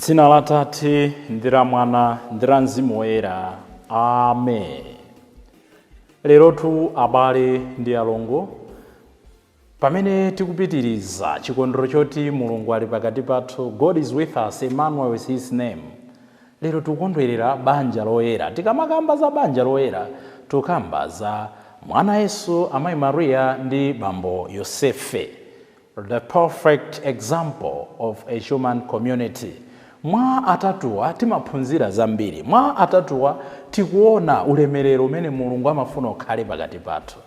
Dzina la Tate ndi la Mwana ndi la Mzimu Woyera. Amen. Lerotu abale ndi alongo, pamene tikupitiriza chikondwero choti Mulungu ali pakati pathu, God is with us, Emmanuel is his name. Lero tikukondwerera banja loyera. Tikamakamba za banja loyera, tukamba za mwana Yesu, amayi Maria ndi bambo Yosefe, the perfect example of a human community. Mwa atatuwa timaphunzira zambiri. Mwa atatuwa tikuona ulemerero umene Mulungu amafuna ukhale pakati pathu.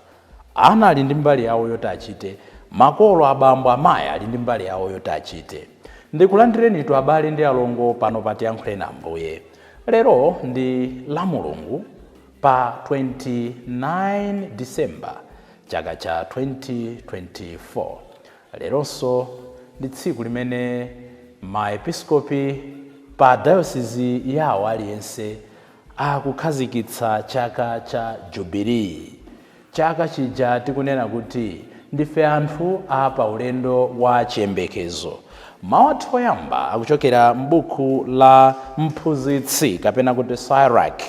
Ana ali ndi mbali yawo yoti achite, makolo abambo amayi ali ndi mbali yawo yoti achite. Ndikulandireni tu abale ndi alongo pano patiyankhule na Ambuye. Lero ndi la Mulungu pa 29 December chaka cha 2024. Leronso ndi tsiku limene maepiskopi pa diocese yawo aliyense akukhazikitsa chaka cha Jubilee. Chaka chija tikunena kuti ndife anthu apa ulendo wa chiyembekezo. Mawu athu oyamba akuchokera m'buku la Mphunzitsi kapena kuti Sirach,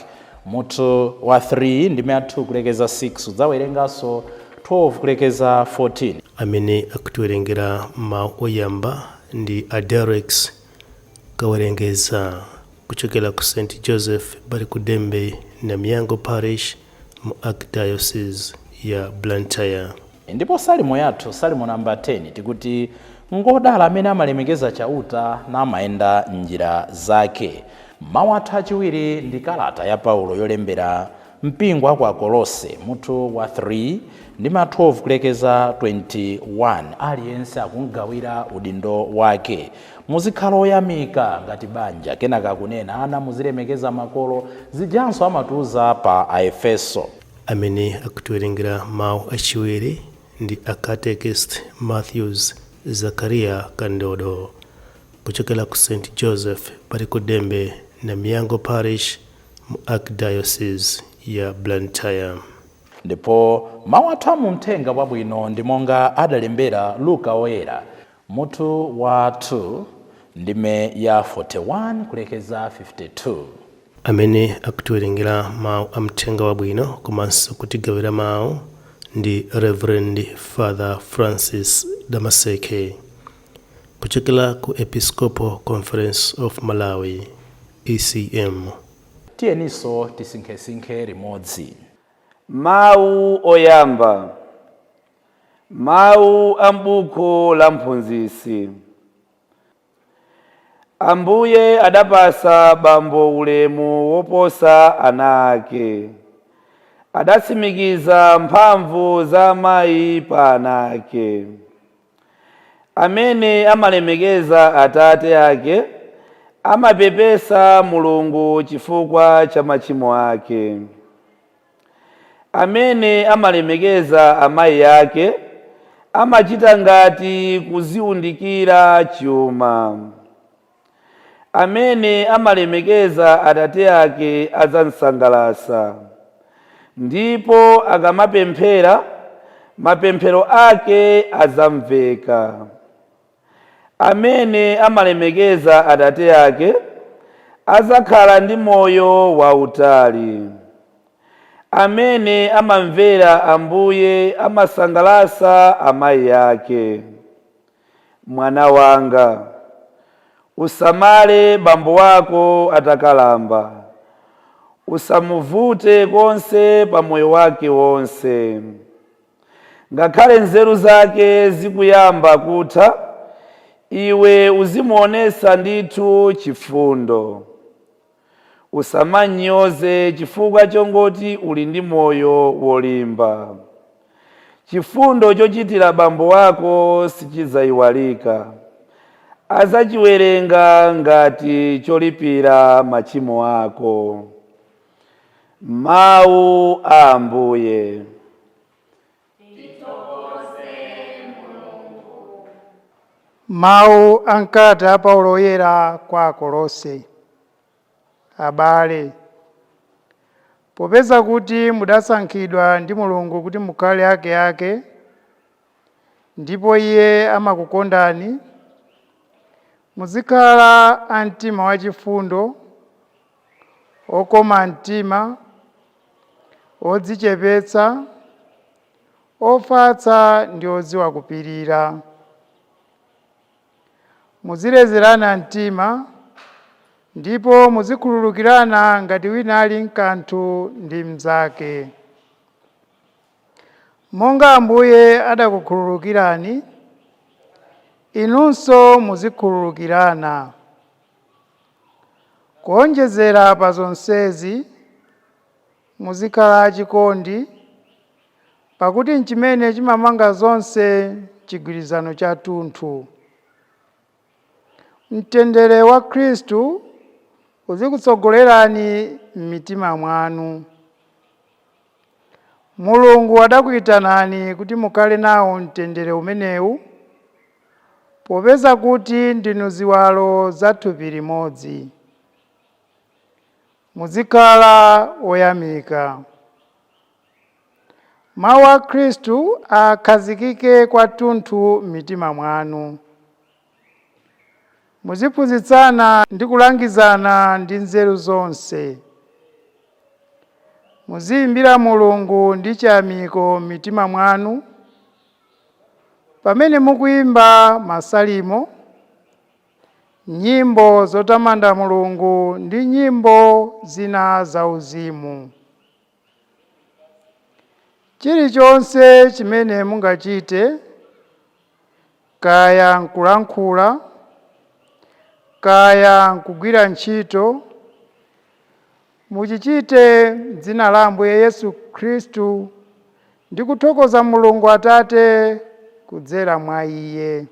mutu wa 3 ndime athu kulekeza 6, udzawerenganso 12 kulekeza 14. Amene akutiwerengera mawu oyamba ndi Aderex kawerengeza kuchokera ku St. Joseph bali ku Dembe na Miyango Parish mu Archdiocese ya Blantyre. Ndipo salimo yathu, salimo namba 10, tikuti ngodala amene amalemekeza chauta na amayenda njira zake. Mawu athu achiwiri ndi kalata ya Paulo yolembera mpingo wa ku Akolose, mutu wa 3 ndime 12 kulekeza 21. Aliyense akungawira udindo wake. Muzikhala oyamika ngati banja, kenaka kunena ana muzilemekeza makolo, zijanso amatuza pa Aefeso. Amene akutiwerengera mawu achiwiri ndi Catechist Matthews Zakaria Kandodo kuchokera ku St. Joseph bali ku Dembe na Miyango Parish mu Archdiocese ya Blantyre. Ndipo mawu athu amumthenga wabwino ndi monga adalembera Luka Oyera, mutu wa 2 ndime ya 41 kulekeza 52. Amene akutiwerengera mawu amthenga wabwino komanso kutigawira mawu ndi Reverend Father Francis Damaseke kuchokera ku Episcopal Conference of Malawi, ECM. Tiyeniso tisinkhesinkhe limodzi. Mawu oyamba. Mawu ambuku la Mphunzitsi. Ambuye adapasa bambo ulemu woposa ana ake. Adatsimikiza mphamvu za mayi pa ana ake. Amene amalemekeza atate ake amapepesa Mulungu chifukwa cha machimo ake. Amene amalemekeza amayi ake amachita ngati kuziwundikira chuma. Amene amalemekeza atate ake adzamsangalatsa, ndipo akamapemphera mapemphero ake adzamveka. Amene amalemekeza atate ake adzakhala ndi moyo wautali. Amene amamvera Ambuye amasangalatsa amayi ake. Mwana wanga, usamale bambo wako atakalamba, usamuvute konse pa moyo wake wonse. Ngakhale nzeru zake zikuyamba kutha, iwe uzimuonesa ndithu chifundo. Usamanyoze chifukwa chongoti uli ndi moyo wolimba. Chifundo chochitira bambo wako sichidzayiwalika. Adzachiwerenga ngati cholipira machimo ako. Mawu a Ambuye. Mawu ankati a Paulo oyera kwa Akolose. Abale, popeza kuti mudasankhidwa ndi Mulungu kuti mukhale ake, ndipo Iye amakukondani, Muzikhala a mtima wachifundo, okoma mtima, odzichepetsa, ofatsa ndi odziwa kupirira. Muzilezerana mtima, ndipo muzikhululukirana ngati wina ali mkanthu ndi mnzake. Monga Ambuye adakukhululukirani, inunso muzikhululukirana. Kuonjezera pa zonsezi, muzikhala achikondi, pakuti nchimene chimamanga zonse chigwirizano chathunthu. Mtendere wa Khristu uzikutsogolerani m'mitima mwanu. Mulungu adakuyitanani kuti mukhale nawo mtendere umenewu, popeza kuti ndinu ziwalo za thupi limodzi. Muzikhala oyamika. Mawu a Khristu akhazikike kwathunthu m'mitima mwanu. Muziphunzitsana ndi kulangizana ndi nzeru zonse. Muziyimbira Mulungu ndi chiyamiko m'mitima mwanu, pamene mukuyimba masalimo, nyimbo zotamanda Mulungu ndi nyimbo zina zauzimu. Chilichonse chimene mungachite, kaya nkulankhula, kaya nkugwira ntchito, muchichite m'dzina la Ambuye Yesu Khristu ndi kuthokoza Mulungu Atate kudzera mwa Iye.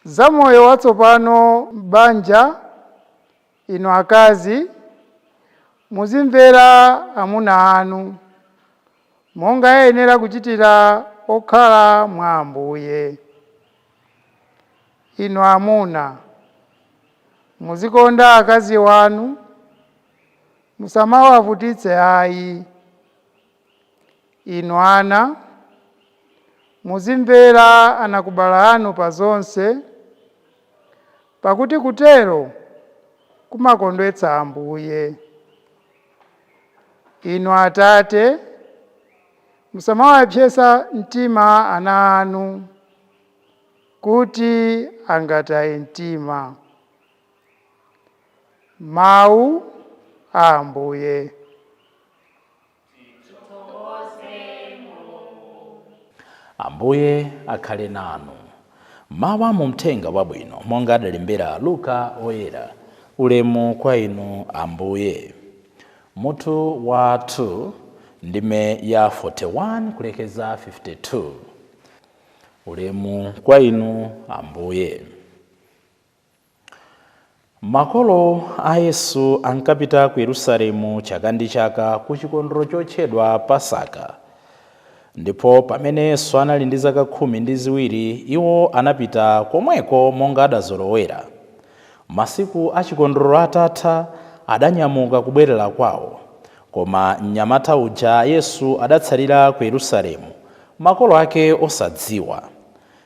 Za moyo watsopano m'banja, inu akazi, muzimvera amuna anu, monga ayenera kuchitira okhala mwa Ambuye. Inu amuna, muzikonda akazi wanu, musamawavutitse ayi. Inu ana, muzimvera anakubala anu pa zonse, pakuti kutero kumakondwetsa Ambuye. Inu atate, musamawapsesa mtima ana anu, kuti angataye mtima. Mawu a Ambuye. Ambuye akhale nanu. Mawu mu Uthenga Wabwino monga adalembera Luka oyera. Ulemu kwa inu Ambuye. Mutu wa 2 ndime ya 41 kulekeza 52. Ulemu kwa inu Ambuye. Makolo a Yesu ankapita ku Yerusalemu chaka ndi chaka ku chikondwerero chotchedwa Pasaka. Ndipo pamene Yesu anali ndi zaka 12, iwo anapita komweko monga adazolowera. Masiku a chikondwerero atatha, adanyamuka kubwerera kwawo. Koma mnyamata uja Yesu adatsalira ku Yerusalemu, makolo ake osadziwa.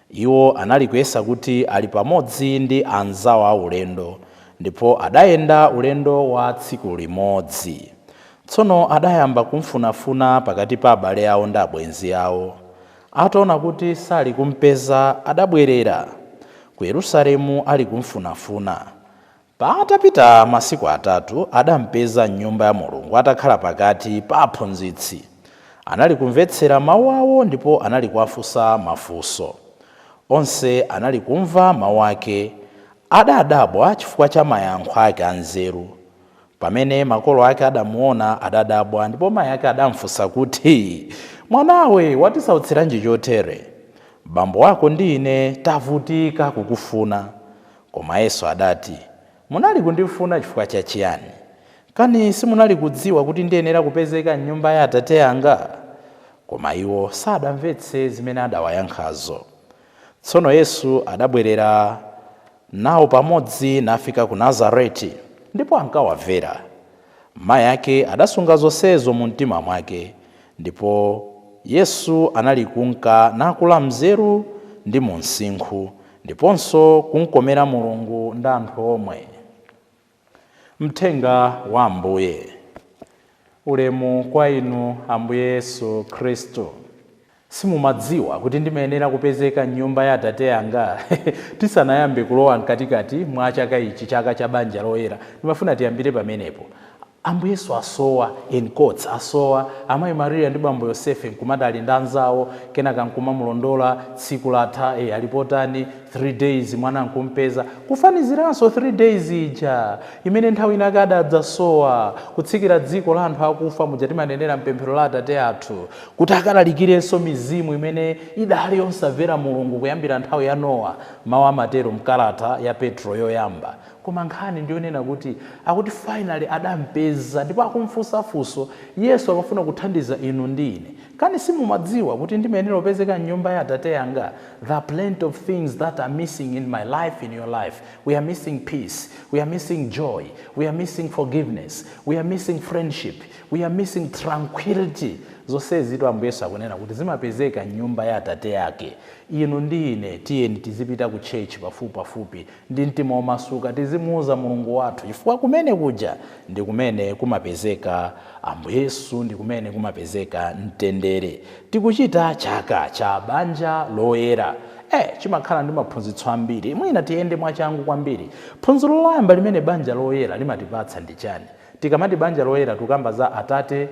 Iwo anali kuyesa kuti ali pamodzi ndi anzawo a ulendo, ndipo adayenda ulendo wa tsiku limodzi. Tsono adayamba kumfunafuna pakati pa abale awo ndi abwenzi awo. Ataona kuti sali kumpeza, adabwerera ku Yerusalemu ali kumfunafuna. Patapita masiku atatu, adampeza m'nyumba ya Mulungu atakhala pakati pa aphunzitsi. Anali kumvetsera mawu awo ndipo anali kuwafunsa mafunso. Onse anali kumva mawu ake, adadabwa chifukwa cha mayankho ake anzeru. Pamene makolo ake adamuona, adadabwa, ndipo mayi ake adamfunsa kuti, "Mwanawe watisautsiranji chotere? Bambo wako ndi ine tavutika kukufuna." Koma Yesu adati, "Munali kundifuna chifukwa chachiyani? Kani simunali kudziwa kuti ndiyenera kupezeka m'nyumba ya Atate anga?" Koma iwo sadamvetse zimene adawayankhazo. Tsono Yesu adabwerera nawo pamodzi nafika ku Nazareti, ndipo ankawamvera. Mayi ake adasunga zonsezo mu mtima mwake, ndipo Yesu anali kunka nakula mzeru ndi mu msinkhu ndiponso kunkomera Mulungu ndi anthu omwe. Mthenga wa Ambuye. Ulemu kwa inu Ambuye Yesu Khristu. Simumadziwa kuti ndimayenera kupezeka m'nyumba ya Atate anga tisanayambe kulowa mkatikati mwa chaka ichi, chaka cha banja loyera. Ndimafuna tiyambire pamenepo. Ambuye Yesu asowa, in quotes, asowa amayi Maria ndi bambo Yosefe nkumadali ndi anzawo, kenaka nkumamulondola tsiku latha alipotani 3 days mwana nkumpeza, kufaniziranso 3 days ija imene nthawi inake adadzasowa kutsikira dziko la anthu akufa muja timanenera mpemphero la Atate athu kuti akadalikirenso mizimu imene idali yosamvera Mulungu kuyambira nthawi ya Nowa, mawu amatero mkalata ya Petro yoyamba. Koma nkhani ndionena kuti akuti finally adampeza ndipo akumfunsafunso Yesu akufuna kuthandiza inu ndi ine. Kani simumadziwa kuti ndimayenera kupezeka m'nyumba ya Atate anga? There are plenty of things that are missing in my life, in your life. We are missing peace, we are missing joy, we are missing forgiveness, we are missing friendship, we are missing tranquility. Zonsezi Ambuye Yesu akunena kuti zimapezeka m'nyumba ya Atate yake. Inu ndi ine tiyeni tizipita ku church pafupi ndi mtima omasuka tizimuuza Mulungu wathu, chifukwa kumene kuja ndi kumene kumapezeka Ambuye Yesu, ndi kumene kumapezeka mtendere. Tikuchita chaka cha banja loyera. Chimakhala ndi maphunzitso ambiri, mwina tiyende mwachangu kwambiri. Phunziro loyamba limene banja loyera limatipatsa ndi chani? Tikamati banja loyera tukamba za Atate,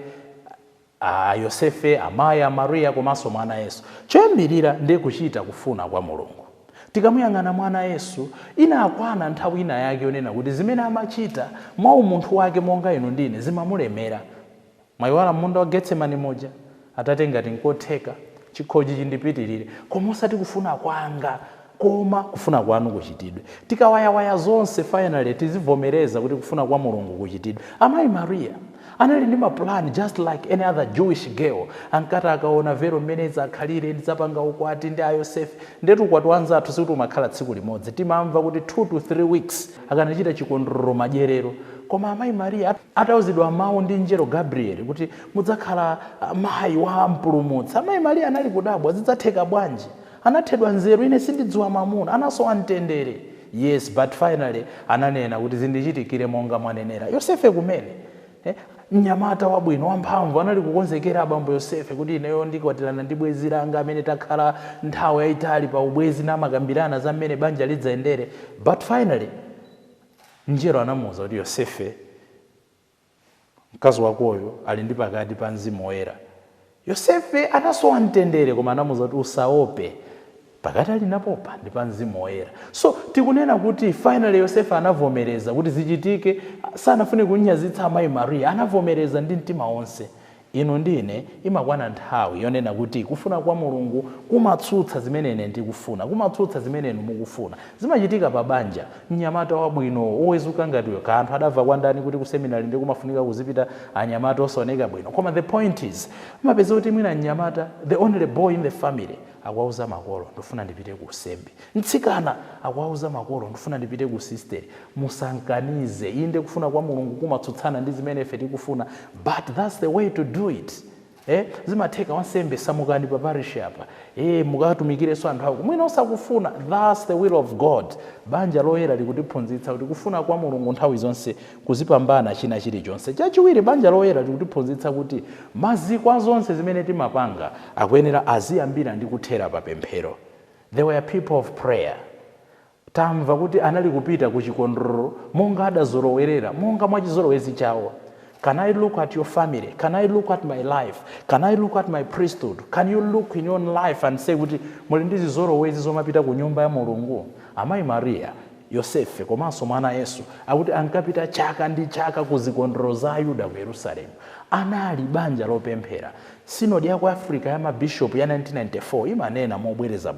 Yosefe, amayi Maria komanso mwana Yesu. Choyambirira ndi kuchita kufuna kwa Mulungu. Tikamuyang'ana mwana Yesu inakwana nthawi ina yake yonena kuti zimene amachita mwa umunthu wake monga inu ndine zimamulemera. Mwayiwala munda wa Getsemani moja, Atate ngati nkotheka chikhochi chindipitirire, koma osati kufuna kwanga koma kufuna kwanu kuchitidwe. Tikawayawaya zonse finally tizivomereza kuti kufuna kwa Mulungu kuchitidwe. Amayi Maria anali ndi mapulani just like any other Jewish girl. Ankata akaona vero mmene zakhalire ndizapanga ukwati ndi Yosefe. Ndetu ukwati wanzathu sikuti umakhala tsiku limodzi. Timamva kuti 2 to 3 weeks akanachita chikondwerero madyerero. Koma amayi Maria atauzidwa mawu ndi mngelo Gabriel kuti mudzakhala mayi wa mpulumutsi. Amayi Maria anali kudabwa zidzatheka bwanji? Anathedwa nzeru, ine sindidziwa mamuna, anasowa mtendere. Yes, but finally ananena kuti zindichitikire monga mwanenera. Yosefe kumene mnyamata wabwino wamphamvu anali kukonzekera abambo Yosefe kuti ineyo ndikwatirana ndi bwenzi langa amene takhala nthawi yayitali pa ubwenzi namakambirana za mmene banja lidzayendere. But finally mngelo anamuwuza kuti Yosefe, mkazi wakoyo ali ndi pakati pa Mzimu Woyera. Yosefe anasowa mtendere koma anamuwuza kuti usaope, pakati ali napopa ndi pa Mzimu Woyera. So tikunena kuti finally Yosefe anavomereza kuti zichitike, sanafune kunyazitsa amayi Maria, anavomereza ndi mtima wonse. Inu ndine imakwana nthawi yonena kuti kufuna kwa Mulungu kumatsutsa zimene ine ndikufuna, kumatsutsa zimene inu mukufuna. Zimachitika pa banja, mnyamata wabwino owezuka ngatiwe kanthu adava kwandani kuti ku seminary ndi kumafunika kuzipita anyamata osaoneka bwino. Koma the point is, mapeza kuti mwina mnyamata, the only boy in the family, akwauza makolo ndofuna ndipite ku usembe. Mtsikana akwauza makolo ndofuna ndipite ku sister. Musankanize, inde kufuna kwa Mulungu kumatsutsana ndi zimene ife tikufuna, but that's the way to do it. Zimatheka wansembe samukani pa parish apa. Mukatumikireso anthu ako. Mwina osakufuna, that's the will of God. Banja loyera likutiphunzitsa kuti kufuna kwa Mulungu nthawi zonse kuzipambana china chilichonse. Chachiwiri banja loyera likutiphunzitsa kuti maziko zonse zimene timapanga akuyenera aziyambira ndi kuthera pa pemphero. They were people of prayer. Tamva kuti anali kupita ku chikondwerero monga adazolowerera, monga mwachizolowezi chawo. Can I look at your family? Can I look at my life? Can I look at my priesthood? Can you look in your own life and say kuti muli ndi zizolowezi zomapita ku nyumba ya Mulungu? Amayi Maria, Yosefe komanso mwana Yesu akuti ankapita chaka ndi chaka ku zikondwerero za Ayuda ku Yerusalemu. Anali banja lopemphera. Synod ya ku Africa ya mabishop ya 1994 imanena mobwereza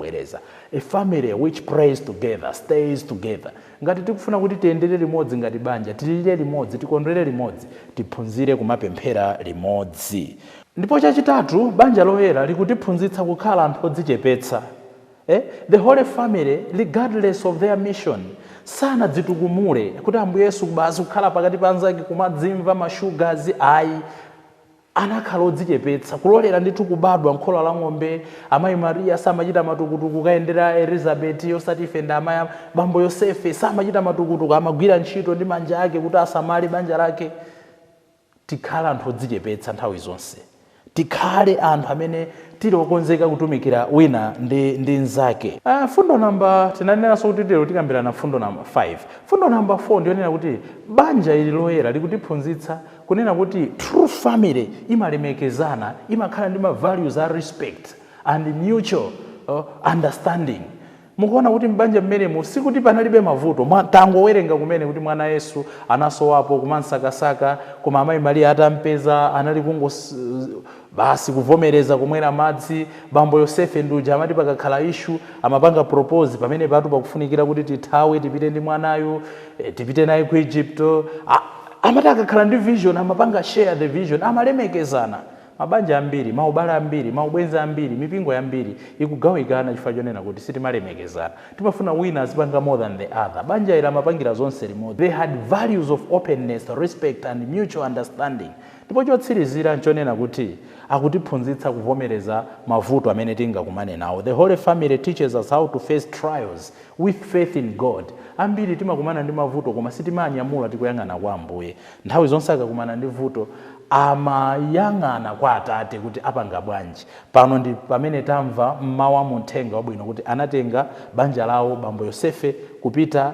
a family which prays together stays together. Ngati tikufuna kuti tiyendere limodzi ngati banja, tilire limodzi, tikondwere limodzi, tiphunzire kumapemphera limodzi. Ndipo chachitatu banja loyera likutiphunzitsa kukhala anthu odzichepetsa. The Holy Family, regardless of their mission, sana dzitukumule kuti Ambuye Yesu basi kukhala pakati pa anzake kumadzimva mashugazi ayi. anakhala odzichepetsa, kulolera ndithu kubadwa nkhola la ng'ombe. Amayi Mariya samachita matukutuku kayendera Elizabeti osati ife ndi amayi bambo Yosefe, samachita matukutuku, amagwira ntchito ndi manja ake kuti asamale banja lake. Tikhale anthu odzichepetsa nthawi zonse, tikhale anthu amene tili okonzeka kutumikira wina ndi nzake. Fundo namba tinanenaso kuti lero tikambirana fundo namba 5. Fundo namba 4 ndionena kuti banja ili loyera likutiphunzitsa kunena kuti true family imalemekezana, imakhala ndi ma values a respect and mutual understanding. Mukuona kuti mbanja mmenemu sikuti panalibe mavuto, tangowerenga kumene kuti mwana Yesu anasowapo kumansakasaka, koma amayi Mariya atampeza anali basi kuvomereza kumwera madzi. Bambo Yosefe nduja amati pakakhala issue amapanga propose pamene patu pakufunikira kuti tithawe tipite ndi mwanayo, tipite naye ku Egypt. Amati akakhala ndi vision amapanga share the vision, amalemekezana. Mabanja ambiri, maubala ambiri, maubwenzi ambiri, mipingo yambiri ikugawikana chifukwa chonena kuti sitimalemekezana. Timafuna wina azipanga more than the other. Banja ila mapangira zonse limodzi. They had values of openness, respect and mutual understanding. Ndipo chotsirizira nchonena kuti akutiphunzitsa kuvomereza mavuto amene tingakumane nawo. The Holy Family teaches us how to face trials with faith in God. Ambiri timakumana ndi mavuto koma sitimanyamula tikuyang'ana kwa Ambuye. Nthawi zonse akakumana ndi vuto amayang'ana kwa Atate kuti apanga bwanji. Pano ndi pamene tamva mmawa muthenga wabwino kuti anatenga banja lawo bambo Yosefe kupita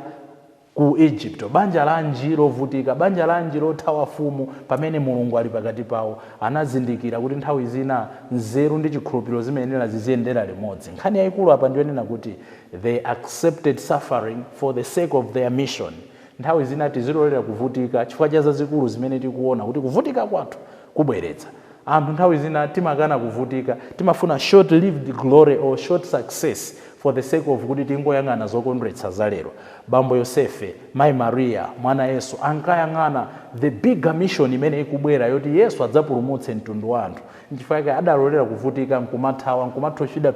ku Egypt. Banja lanji lovutika, banja lanji lothawa fumu, pamene Mulungu ali pakati pawo. Anazindikira kuti nthawi zina nzeru ndi chikhulupiriro zimenera ziziyendera limodzi. Nkhani yayikulu apa ndionena kuti they accepted suffering for the sake of their mission. Nthawi zina tizilolera kuvutika chifukwa cha zazikulu zimene tikuona kuti kuvutika kwathu kubweretsa. Anthu nthawi zina timakana kuvutika, timafuna short lived glory or short success for the sake of kuti tingoyang'ana zokondweretsa zalero. Bambo Yosefe, Mayi Mariya, mwana Yesu ankayang'ana the bigger mission imene ikubwera yoti Yesu adzapulumutse mtundu wa anthu. Nchifukwa chake adalolera kuvutika, nkumathawa, nkumathochidwa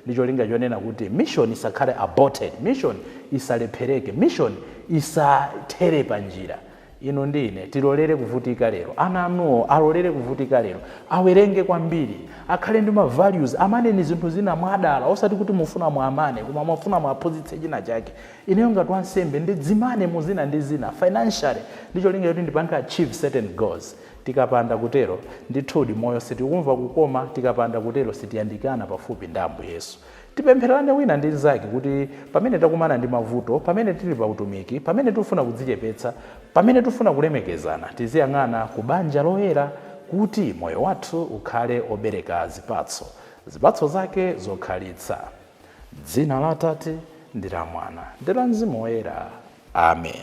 ndicho linga chonena kuti mission isakhale aborted, mission isalephereke, mission isathere pa njira. Ino ndine tilolere kuvutika lero, ana anuwo alolere kuvutika lero, awerenge kwambiri, akhale ndi ma values, amaneni zinthu zina mwadala, osati kuti mufuna muamane koma mufuna muaphunzitse china chake. Ineyo ngati wansembe ndidzimane muzina ndi zina financially, ndicho linga kuti ndipanga achieve certain goals. Tikapanda kutero ndithudi moyo sitikumva kukoma, tikapanda kutero sitiyandikana pafupi ndi Ambuye Yesu. Tipempherane wina ndi nzake kuti pamene takumana ndi mavuto, pamene tili pa utumiki, pamene tufuna kudzichepetsa, pamene tufuna kulemekezana, tiziyang'ana ku banja loyera kuti moyo wathu ukhale obereka zipatso, zipatso zake zokhalitsa. Dzina la Atate ndi la Mwana ndi la Mzimu Woyera. Amen.